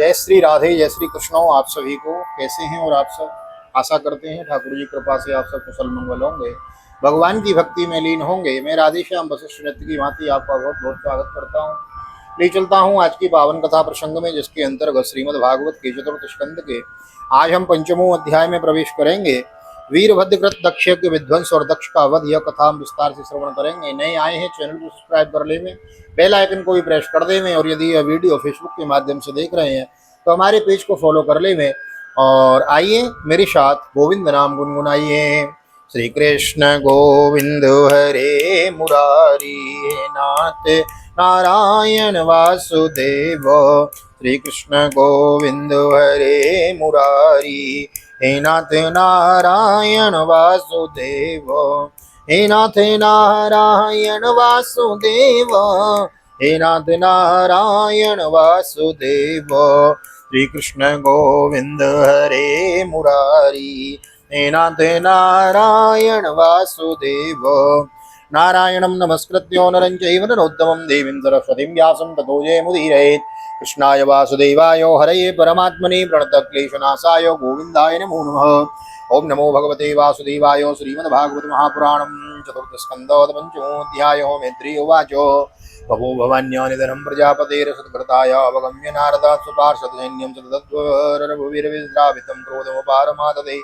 जय श्री राधे, जय श्री कृष्ण। आप सभी को कैसे हैं और आप सब आशा करते हैं ठाकुर जी कृपा से आप सब कुशल मंगल होंगे, भगवान की भक्ति में लीन होंगे। मैं राधे श्याम वशिष्ठ नृत्य की भांति आपका बहुत बहुत स्वागत करता हूँ। ले चलता हूँ आज की पावन कथा प्रसंग में, जिसके अंतर्गत श्रीमद् भागवत के चतुर्थ स्कंद के आज हम पंचमों अध्याय में प्रवेश करेंगे। वीरभद्रकृत दक्ष के विध्वंस और दक्ष का वध, यह कथा हम विस्तार से श्रवण करेंगे। नए आए हैं चैनल को सब्सक्राइब कर ले में, बेल आइकन को भी प्रेस कर दे में, और यदि यह वीडियो फेसबुक के माध्यम से देख रहे हैं तो हमारे पेज को फॉलो कर ले में। और आइए मेरे साथ गोविंद नाम गुनगुनाइए। श्री कृष्ण गोविंद हरे मुरारी, हे नाथ नारायण वासुदेव। श्री कृष्ण गोविंद हरे मुरारी, हे नाथ नारायण वासुदेव। हे नाथ नारायण वासुदेव, हे नाथ नारायण वासुदेव। श्री कृष्ण गोविंद हरे मुरारी, हे नाथ नारायण वासुदेव। नारायणं नमस्कृत्य नरं चैव नरोत्तमं देवीं सरस्वतीं व्यासं ततो जयमुदीरयेत्। कृष्णाय वासुदेवाय हरये परमात्मने प्रणतक्लेशनाशाय गोविन्दाय नमो नमः। ओम नमो भगवते वासुदेवाय। श्रीमद्भागवत महापुराणं चतुर्थस्कन्धः पंचमोऽध्यायः। मैत्रेय उवाच। बभूव भवान्यानिधनं प्रजापतेरसत्कृताय अवगम्य नारदात् सुपार्षदसैन्यं सततद्वरभुविर्विद्रावितं क्रोधमुपारमाददे।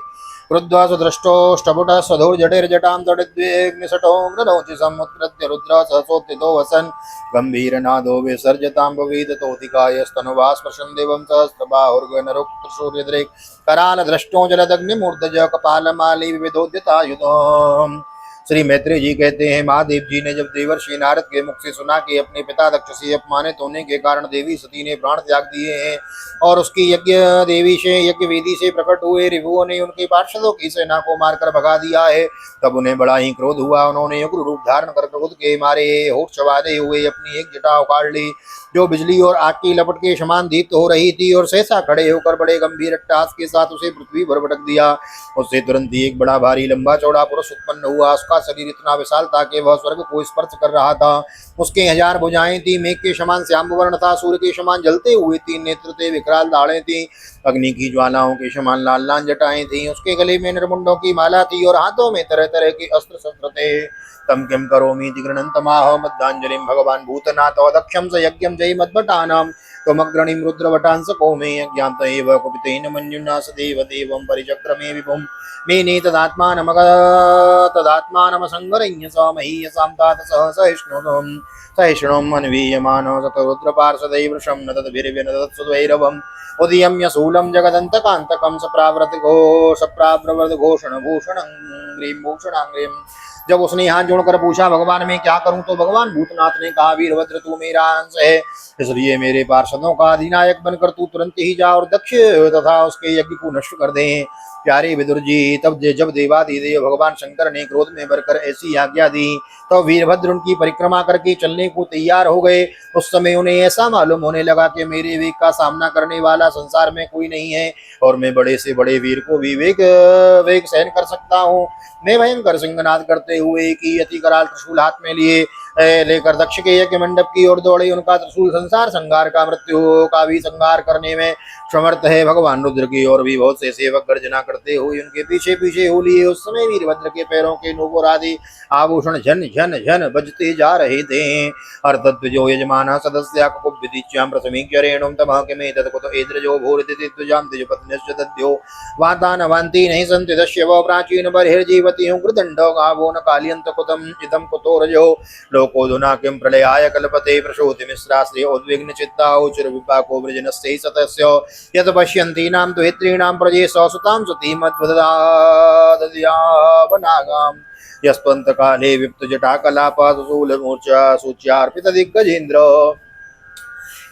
क्रुद्ध्वा सुदृष्टोष्टपुटः स्वधूर्जटिर्जटां तडिद्वेग्निशटो मृणोति समुत्कृत्य रुद्र सहसोत्थितो वसन् गम्भीरनादो विसर्जतां भवेदतोतिकाय स्तनुवा स्पृशन् देवं सहस्रबाहुर्गणरुक्तसूर्यदृक् करालदृष्टो जलदग्निमूर्धज कपालमाली विविधोद्यतायुधम्। श्री मैत्रेय जी कहते हैं, महादेव जी ने जब देवर्षि नारद के मुख से सुना कि अपने पिता दक्ष से अपमानित होने के कारण देवी सती ने प्राण त्याग दिए हैं और उसकी यज्ञ देवी से यज्ञ वेदी से प्रकट हुए रिभुओं ने उनके पार्षदों की सेना को मारकर भगा दिया है, तब उन्हें बड़ा ही क्रोध हुआ। उन्होंने उग्र रूप धारण कर खुद के मारे होठ चबाते हुए अपनी एक जटा उखाड़ ली, जो बिजली और आग की लपट के समान दीप्त हो रही थी, और सहसा खड़े होकर बड़े गंभीर अट्टहास के साथ उसे पृथ्वी पर पटक दिया। उससे तुरंत ही एक बड़ा भारी लंबा चौड़ा पुरुष उत्पन्न हुआ। उसका शरीर इतना विशाल था कि वह स्वर्ग को स्पर्श कर रहा था। उसके 1000 भुजाएं थी, मेघ के समान श्याम वर्ण था, सूर्य के समान जलते हुए 3 नेत्र थे, विकराल दाढ़ें थी, अग्नि की ज्वालाओं के समान लाल लाल जटाएं थी। उसके गले में नरमुंडों की माला थी और हाथों में तरह तरह के अस्त्र शस्त्र थे। तम किम करोमीति गृह्णन्तमाह मद्दाञ्जलिं भगवान् भूतनाथ दक्षं स यज्ञं जयि मद्भटानां त्वमग्रणीं रुद्रवटांसको मे अज्ञात एव कुपितेन मञ्जुना सदेव देवं परिचक्रमे विभुं मेने तदात्मानमसङ्गरय्य स महीयसां तात सह सहिष्णुम् अन्वीयमानो सत रुद्रपार्षदैः वृषं न तद्भिर्व्यनदत्सुद्वैरवम् उदीयम्य शूलं जगदन्तकान्तकं सप्राव्रतघोषणभूषणं ग्रीं भूषणाङ्ग्रीं। जब उसने हाथ जोड़कर पूछा, भगवान मैं क्या करूं, तो भगवान भूतनाथ ने कहा, वीरभद्र तू मेरा अंश है, इसलिए मेरे पार्षदों का अधिनायक बनकर तू तुरंत ही जा और दक्ष तथा उसके यज्ञ को नष्ट कर दे। प्यारे विदुर जी, तब जब देवाधिदेव भगवान शंकर ने क्रोध में भरकर ऐसी आज्ञा दी, तो वीरभद्र उनकी परिक्रमा करके चलने को तैयार हो गए। उस समय उन्हें ऐसा मालूम होने लगा कि मेरे वेग का सामना करने वाला संसार में कोई नहीं है, और मैं बड़े से बड़े वीर को भी वेग सहन कर सकता हूँ। मैं भयंकर सिंहनाद करते हुए कि अति कराल त्रिशूल हाथ में लिए लेकर दक्ष के यज्ञ मंडप की ओर दौड़े। उनका त्रिशूल संसार संहार का मृत्यु का भी संहार करने में समर्थ है। भगवान रुद्र की और भी बहुत से सेवक गर्जना करते हुए उनके पीछे पीछे हो लिए। उस समय वीरभद्र के पैरों के नूपुर आदि आभूषण झन झन झन बजते जा रहे थे। अर्धध्वजो यजमानः सदस्या कुकुब्विदिच्यां प्रसमीक्ष्य तमः किमे तत्कुतो एद्रजो भूरिदितिद्वजां द्विजपत्न्यश्च दद्यो वातानवान्ति नहि सन्ति दश्य वो प्राचीन बर्हिर्जीवति कृदण्डो गावो न कालियन्तकुतम् इदं कुतो रजो लोकोऽधुना किं प्रलयाय कल्पते प्रसूतिमिश्राश्रिय उद्विग्नचित्ता उचिरविपाको वृजनस्यै सतस्य यत् पश्यन्तीनां द्वैत्रीणां प्रजेशो सुतां सुतीमद्वददादयावनागाम् यस्त्वन्तकाले विप्तजटाकलापाशूलमूर्चा सूच्यार्पितदिग्गजेन्द्र।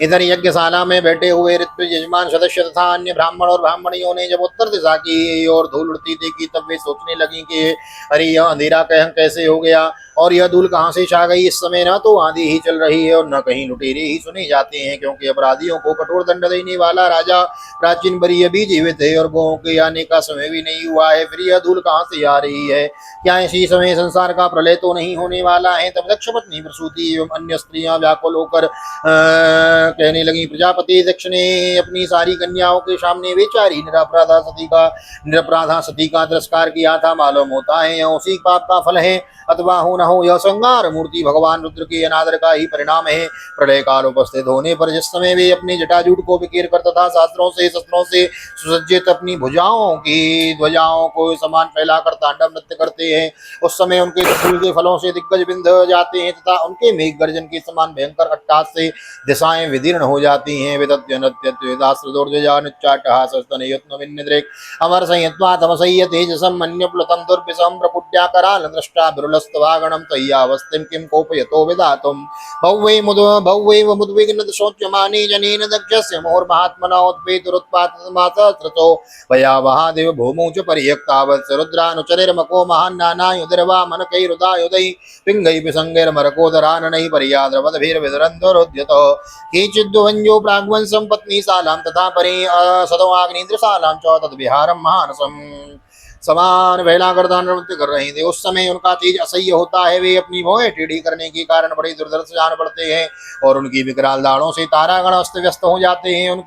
इधर यज्ञशाला में बैठे हुए ऋतु यजमान सदस्य तथा अन्य ब्राह्मण और ब्राह्मणियों ने जब उत्तर दिशा की और धूल उड़ती देखी, तब वे सोचने लगी कि अरे यह अंधेरा कैसे हो गया। और यह धूल कहाँ से छा गई? इस समय न तो आंधी ही चल रही है और न कहीं लुटेरे ही सुने जाते हैं, क्योंकि अपराधियों को कठोर दंड देने वाला राजा प्राचीन बरी अभी जीवित है और गौों के आने का समय भी नहीं हुआ है। फिर यह धूल कहाँ से आ रही है? क्या इसी समय संसार का प्रलय तो नहीं होने वाला है? तब दक्ष पत्नी प्रसूति एवं अन्य स्त्रियां व्याकुल होकर कहने लगी, प्रजापति दक्ष ने अपनी सारी कन्याओं के सामने बेचारी निरपराधा सती का तिरस्कार किया था। मालूम होता है यह उसी पाप का फल है, अथवा हो न हो यह संहार मूर्ति भगवान रुद्र के अनादर का ही परिणाम है। प्रलय काल उपस्थित होने पर जिस समय वे अपने जटाजूट को बिखेर कर तथा शस्त्रों से सुसज्जित अपनी भुजाओं की ध्वजाओं को समान फैलाकर तांडव नृत्य करते हैं, उस समय उनके फूल के फलों से दिग्गज बिंद जाते हैं तथा उनके मेघ गर्जन के समान भयंकर अट्टास से दिशाएं विदीर्ण हो जाती हैं। विदत्य नृत्य अमर संयत्वा तमसय्य तेजसम मन्यप्लुतं दुर्विषं प्रकुट्याकराल दृष्टा बिरुलस्तवागणं तय्यावस्तिं किं कोपयतो विधातुं भौवैव मुद्विग्न शोच्यमाने जनेन दक्षस्य मोर्महात्मना उत्पेतुरुत्पातमासहस्रतो भयावहादेव भूमौ च पर्यक्तावत् रुद्रानुचरिर्मको महान्नानायुधिर्वा मनकैरुदायुधैः पिङ्गैः पिसङ्गैर्मरकोदराननैः पर्याद्रवद्भिर्विदरन्तोरुद्यतो केचिद्वञ्जो प्राग्वंशं पत्नीशालां तथा परे सदवाग्निन्द्रशालां च तद्विहारं महानसम् समान वेला गर्दान नृत्य कर रहे थे। उस समय उनका तेज असह्य होता है, वे अपनी भौहें टेढ़ी करने के कारण बड़े दुर्धर्ष जान पड़ते हैं और उनकी विकराल दाढ़ों से तारागण अस्त व्यस्त हो जाते हैं। उन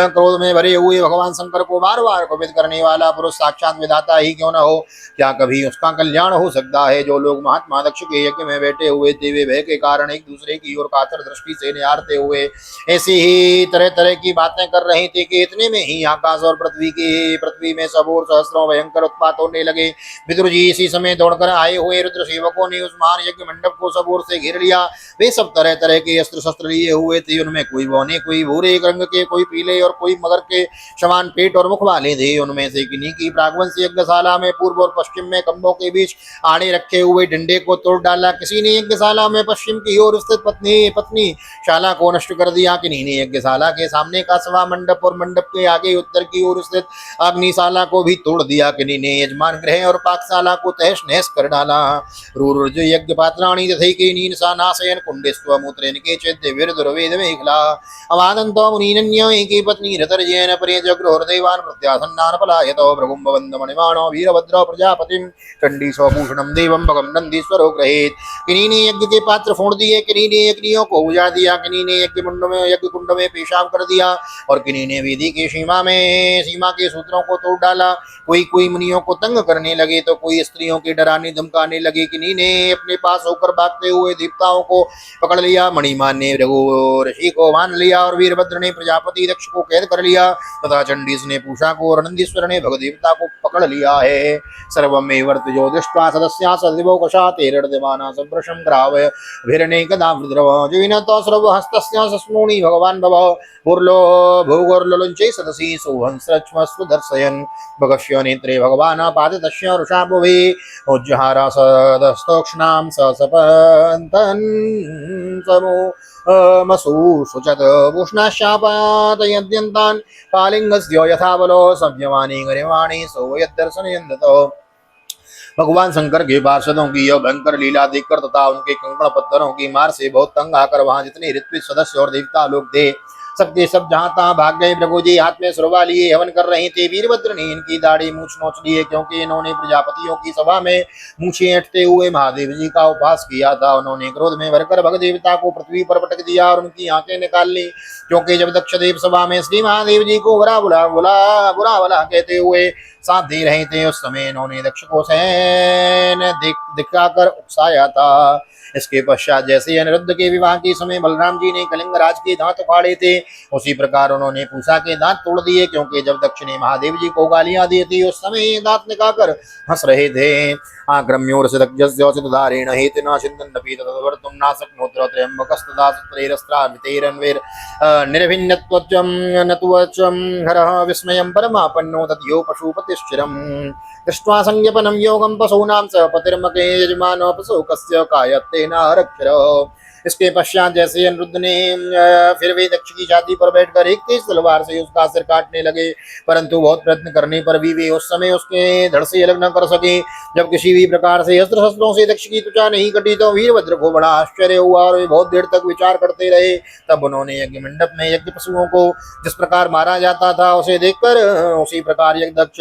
क्रोध में भरे हुए भगवान शंकर को बार बार कुपित करने वाला पुरुष साक्षात विधाता ही क्यों न हो, क्या कभी उसका कल्याण हो सकता है? जो लोग महात्मा दक्ष के यज्ञ में बैठे हुए थे वे भय के कारण एक दूसरे की ओर कातर दृष्टि से निहारते हुए ऐसी ही तरह तरह की बातें कर रहे थे कि इतने में ही आकाश और पृथ्वी में सब सहस्रों भयंकर उत्पात होने लगे। विदुर जी इसी समय दौड़कर आए हुए रुद्र सेवकों ने उस महान यज्ञ मंडप को सब ओर से घेर लिया। वे सब तरह तरह के अस्त्र शस्त्र लिए हुए थे, उनमें कोई बौने, कोई भूरे रंग के, कोई पीले और कोई मगर के समान पेट और मुख वाले थे। उनमें से किन्हीं की प्रागवंश यज्ञशाला में पूर्व और पश्चिम में खंभों के बीच आड़े रखे हुए डंडे को तोड़ डाला, किसी ने यज्ञशाला में पश्चिम की ओर स्थित पत्नी शाला को नष्ट कर दिया, किन्हीं ने यज्ञशाला के सामने का सभा मंडप और मंडप के आगे उत्तर की ओर स्थित अग्निशाला को भी तोड़ दिया, किन्हीं ने यजमान गृह और पाकशाला को तहस नहस कर डाला। रूरुज यज्ञ पात्राणि तथैके नीनसा नाशयन कुंडेस्व मूत्रेन के चेद्य विरदुर्वेद मेखला अवादन्तो मुनीनन्यो एके पत्नी रतर्जेन परे जगृहृदैवान् प्रत्यासन्नान् पलायतो भृगुम्बवन्दमणिमाणो वीरभद्रो प्रजापतिं चण्डी स्वभूषणं देवं भगं नन्दीश्वरो गृहीत। किन्हीं ने यज्ञ के पात्र फोड़ दिए, किन्हीं ने यज्ञियों को बुझा दिया, किन्हीं ने यज्ञ कुंड में पेशाब कर दिया और किन्हीं ने विधि की सीमा के सूत्रों को तोड़ डाला। कोई मुनियों को तंग करने लगे तो कोई स्त्रियों के डराने धमकाने लगे, किन्हीं ने अपने पास होकर भागते हुए देवताओं को पकड़ लिया, मणिमान ने भृगु ऋषि को बांध लिया और वीरभद्र ने प्रजापति दक्ष को कैद कर लिया तथा चंडीस ने पूषा को और नंदीश्वर ने भगदेवता को पकड़ लिया है। सर्वमेवर्त जो दृष्ट्वा सदस्या सदिवो कशातेरर्दमाना संप्रशं ग्रावय भिरने कदा वृद्रव जुविनतो सर्व हस्तस्य सस्मूनि भगवान भव भूगोर्लुंचे सदसी सोहंसरच्मस्व दर्शयन् भगस्य नेत्रे भगवान् पादितस्य रुषाभुवि उज्जहारा सदस्तोक्ष्णां ससपन्तन् मसूषुचत उष्णाशापातयद्यन्तान् कालिङ्गस्य यथा बलो संयमानि गरिमाणि सोयद्दर्शनयन्दतो। भगवान शंकर के पार्षदों की यह भयंकर लीला देखकर तथा उनके कंकड़ पत्थरों की मार से बहुत तंग आकर वहां जितने ऋत्विक सदस्य और देवता लोग थे सबके सब जहां तहां भाग गए। प्रभु जी हाथ में सुरवा लिए हवन कर रहे थे। वीरभद्र ने इनकी दाढ़ी मूछ नोच ली है, क्योंकि इन्होंने प्रजापतियों की सभा में मूछें ऐंठते हुए महादेव जी का उपहास किया था। उन्होंने क्रोध में भरकर भग देवता को पृथ्वी पर पटक दिया और उनकी आंखें निकाल ली, क्योंकि जब दक्षदेव सभा में श्री महादेव जी को बुरा भला कहते हुए साथ दे रहे थे, उस समय इन्होंने दक्ष को सैन दिखाकर उकसाया था। इसके पश्चात जैसे अनिरुद्ध के विवाह के समय बलराम जी ने कलिंग राज के दांत उखाड़े थे, उसी प्रकार उन्होंने पूषा के दांत तोड़ दिए, क्योंकि जब दक्ष ने महादेव जी को गालियां दी थी उस समय ये दांत निकालकर हंस रहे थे। आक्रम्योरसिदग्जस्योचितधारेण हेतिना छिन्दन्नपि तदवर्तुं नाशक्नोत्र त्र्यम्बकस्तदा सुत्रैरस्त्राभितैरन्वेर निर्भिन्नत्वचं नत्वचं हरः विस्मयं परमापन्नो तद्यो पशुपतिश्चिरम् दृष्ट्वा संज्ञपनं योगं पशूनां स पतिर्मके यजमानो पशुकस्य कायत्तेन हरक्षर। इसके पश्चात जैसे अनिरुद्ध ने फिर वे दक्ष की छाती पर बैठकर एक तेज तलवार से उसका सिर काटने लगे, परंतु बहुत प्रयत्न करने पर भी वे उस समय उसके धड़ से अलग न कर सके। जब किसी भी प्रकार से अस्त्र शस्त्रों से दक्ष की त्वचा नहीं कटी तो वीरभद्र को बड़ा आश्चर्य हुआ और वे बहुत देर तक विचार करते रहे। तब उन्होंने यज्ञ मंडप में यज्ञ पशुओं को जिस प्रकार मारा जाता था उसे देखकर उसी प्रकार यज्ञ दक्ष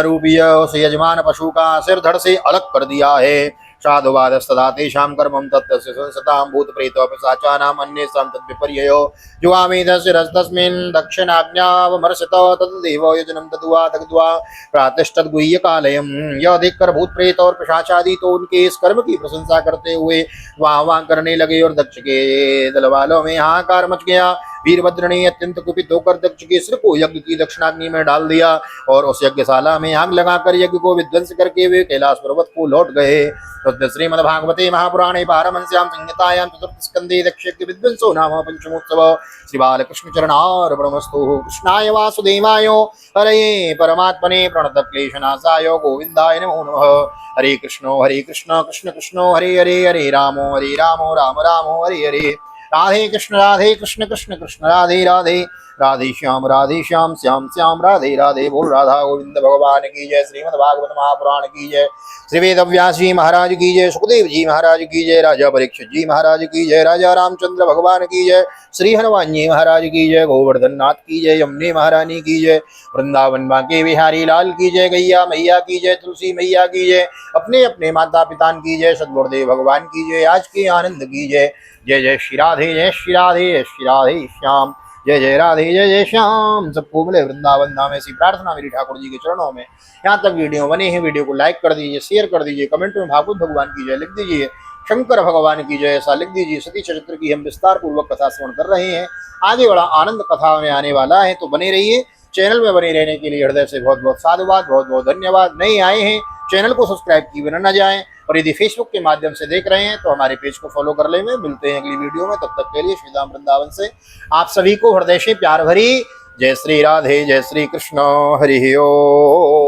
रूपीय उस यजमान पशु का सिर धड़ से अलग कर दिया है। साधुवादस्तदा तेषां कर्मं तस्य संसतां भूतप्रेतपिशाचानाम् अन्येषां तद्विपर्ययो जुवामेधस्य रस्तस्मिन् दक्षिणाज्ञावमर्षत तदेव योजनं तद्वा तद्वा प्रातिष्ठद्गुह्यकालयम्। यह देखकर भूत प्रेत और पिशाचादि तो उनके इस कर्म की प्रशंसा करते हुए वाह वाह करने लगे और दक्ष के दल वालों में हाहाकार मच गया। वीरभद्र ने अत्यंत कुपित होकर दक्ष के सिर को यज्ञ की दक्षिणाग्नि में डाल दिया और उस यज्ञशाला में आग लगाकर यज्ञ को विध्वंस करके वे कैलाश पर्वत को लौट गए। श्रीमद्भागवते महापुराणे पारमहंस्यां संहितायां चतुर्थ स्कंदे दक्षयज्ञ विध्वंसो नाम पंचमोत्सव। श्री बालकृष्ण चरणार्पणमस्तु। कृष्णाय वासुदेवाय हरये परमात्मने प्रणतक्लेशनाशाय गोविन्दाय नमो नमः। हरे कृष्ण कृष्ण कृष्ण हरे हरे हरे राम राम राम हरे हरे। राधे कृष्ण कृष्ण कृष्ण राधे राधे राधे श्याम श्याम श्याम राधे राधे। बोल राधा गोविंद भगवान की जय। श्रीमद् भागवत महापुराण की जय। श्री वेद व्यास जी महाराज की जय। सुखदेव जी महाराज की जय। राजा परीक्षित जी महाराज की जय। राजा रामचंद्र भगवान की जय। श्री हनुमान जी महाराज की जय। गोवर्धन नाथ की जय। यमुने महारानी की जय। वृंदावन बांके बिहारी लाल की जय। गैया मैया की जय। तुलसी मैया की जय। अपने अपने माता पिता की जय। सद्गुरुदेव भगवान की जय। आज के आनंद की जय। जय जय श्री राधे जय श्री राधे जय श्री राधे श्याम। जय जय राधे जय जय श्याम। सबको मिले वृंदावन धाम। ऐसी प्रार्थना मेरी ठाकुर जी के चरणों में। यहाँ तक वीडियो बने हैं, वीडियो को लाइक कर दीजिए, शेयर कर दीजिए, कमेंट में भागवत भगवान की जय लिख दीजिए, शंकर भगवान की जय ऐसा लिख दीजिए। सती चरित्र की हम विस्तार पूर्वक कथा श्रवण कर रहे हैं। आगे बड़ा आनंद कथा में आने वाला है, तो बने रहिए। चैनल में बने रहने के लिए हृदय से बहुत बहुत साधुवाद, बहुत बहुत धन्यवाद। नए आए हैं चैनल को सब्सक्राइब किए बिना न जाएं, और यदि फेसबुक के माध्यम से देख रहे हैं तो हमारे पेज को फॉलो कर लेंगे। मिलते हैं अगली वीडियो में, तब तक के लिए श्रीधाम वृंदावन से आप सभी को हृदय से प्यार भरी जय श्री राधे जय श्री कृष्ण। हरि ओम।